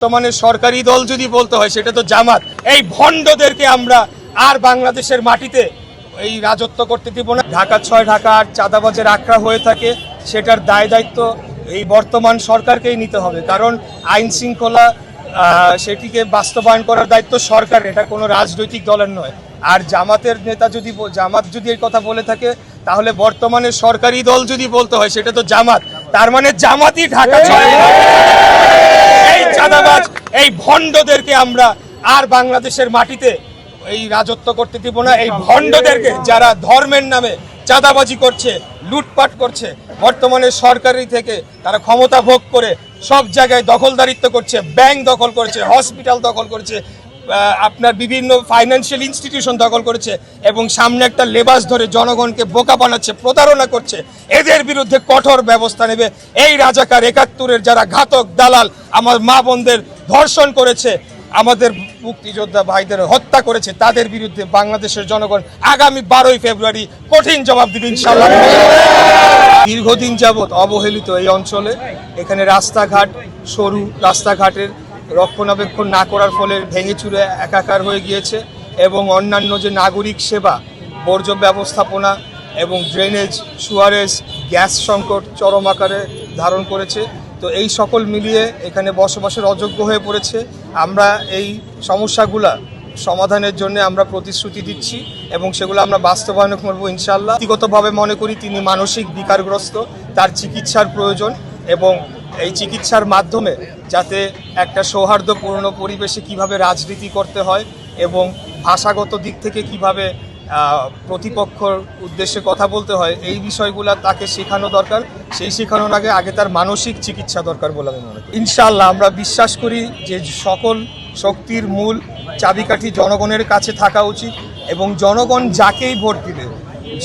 বর্তমানে সরকারি দল যদি বলতে হয় সেটা তো জামাত। এই ভণ্ডদেরকে আমরা আর বাংলাদেশের মাটিতে এই রাজত্ব করতে দিব না। ঢাকা ৬ ঢাকা ৮ চাঁদাবাজের আখড়া হয়ে থাকে, সেটার দায় দায়িত্ব এই বর্তমান সরকারকেই নিতে হবে। কারণ আইন শৃঙ্খলা সেটিকে বাস্তবায়ন করার দায়িত্ব সরকার, এটা কোনো রাজনৈতিক দলের নয়। আর জামাতের নেতা যদি জামাত যদি এই কথা বলে থাকে, তাহলে বর্তমানে সরকারি দল যদি বলতে হয় সেটা তো জামাত। তার মানে জামাতই ঢাকা ৬ এই চাঁদাবাজ এই ভণ্ডদেরকে আমরা আর বাংলাদেশের মাটিতে এই রাজত্ব করতে দিব না। এই ভণ্ডদেরকে যারা ধর্মের নামে চাঁদাবাজি করছে, লুটপাট করছে, বর্তমানে সরকারি থেকে তারা ক্ষমতা ভোগ করে সব জায়গায় দখলদারিত্ব করছে, ব্যাংক দখল করছে, হসপিটাল দখল করছে, আপনার বিভিন্ন ফাইন্যান্সিয়াল ইনস্টিটিউশন দখল করেছে এবং সামনে একটা লেবাস ধরে জনগণকে বোকা বানাচ্ছে, প্রতারণা করছে। এদের বিরুদ্ধে কঠোর ব্যবস্থা নেবে। এই রাজাকার ৭১-এর যারা ঘাতক দালাল আমার মা বোনদের ধর্ষণ করেছে, আমাদের মুক্তিযোদ্ধা ভাইদের হত্যা করেছে, তাদের বিরুদ্ধে বাংলাদেশের জনগণ আগামী ১২ই ফেব্রুয়ারি কঠিন জবাব দিবে ইনশাআল্লাহ। দীর্ঘদিন যাবৎ অবহেলিত এই অঞ্চলে এখানে রাস্তাঘাট, সরু রাস্তাঘাটের রক্ষণাবেক্ষণ না করার ফলে ভেঙে চুরে একাকার হয়ে গিয়েছে এবং অন্যান্য যে নাগরিক সেবা, বর্জ্য ব্যবস্থাপনা এবং ড্রেনেজ, সুয়ারেজ, গ্যাস সংকট চরম আকারে ধারণ করেছে। তো এই সকল মিলিয়ে এখানে বসবাসের অযোগ্য হয়ে পড়েছে। আমরা এই সমস্যাগুলা সমাধানের জন্য আমরা প্রতিশ্রুতি দিচ্ছি এবং সেগুলো আমরা বাস্তবায়ন করব ইনশাআল্লাহ। ব্যক্তিগতভাবে মনে করি তিনি মানসিক বিকারগ্রস্ত, তার চিকিৎসার প্রয়োজন এবং এই চিকিৎসার মাধ্যমে যাতে একটা সৌহার্দ্যপূর্ণ পরিবেশে কিভাবে রাজনীতি করতে হয় এবং ভাষাগত দিক থেকে কিভাবে প্রতিপক্ষর উদ্দেশ্যে কথা বলতে হয়, এই বিষয়গুলো তাকে শেখানো দরকার। সেই শেখানোর আগে তার মানসিক চিকিৎসা দরকার বলে আমি মনে করি। ইনশাআল্লাহ আমরা বিশ্বাস করি যে সকল শক্তির মূল চাবিকাঠি জনগণের কাছে থাকা উচিত এবং জনগণ যাকেই ভোট দিবে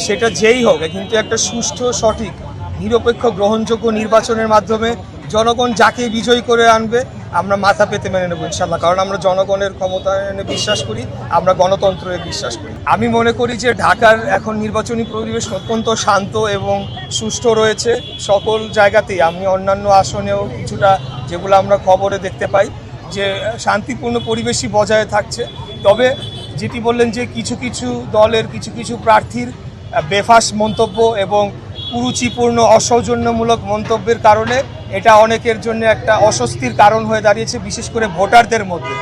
সেটা যেই হোক, কিন্তু একটা সুষ্ঠু, সঠিক, নিরপেক্ষ, গ্রহণযোগ্য নির্বাচনের মাধ্যমে জনগণ যাকেই বিজয়ী করে আনবে আমরা মাথা পেতে মেনে নেব ইনশাআল্লাহ। কারণ আমরা জনগণের ক্ষমতায়নে বিশ্বাস করি, আমরা গণতন্ত্রে বিশ্বাস করি। আমি মনে করি যে ঢাকার এখন নির্বাচনী পরিবেশ অত্যন্ত শান্ত এবং সুষ্ঠু রয়েছে সকল জায়গাতেই। আমি অন্যান্য আসনেও কিছুটা যেগুলো আমরা খবরে দেখতে পাই যে শান্তিপূর্ণ পরিবেশই বজায় থাকছে। তবে যেটি বললেন যে কিছু কিছু দলের কিছু প্রার্থীর বেফাস মন্তব্য এবং কুরুচিপূর্ণ অসৌজন্যমূলক মন্তব্যের কারণে এটা অনেকের জন্য একটা অস্বস্তির কারণ হয়ে দাঁড়িয়েছে, বিশেষ করে ভোটারদের মধ্যে।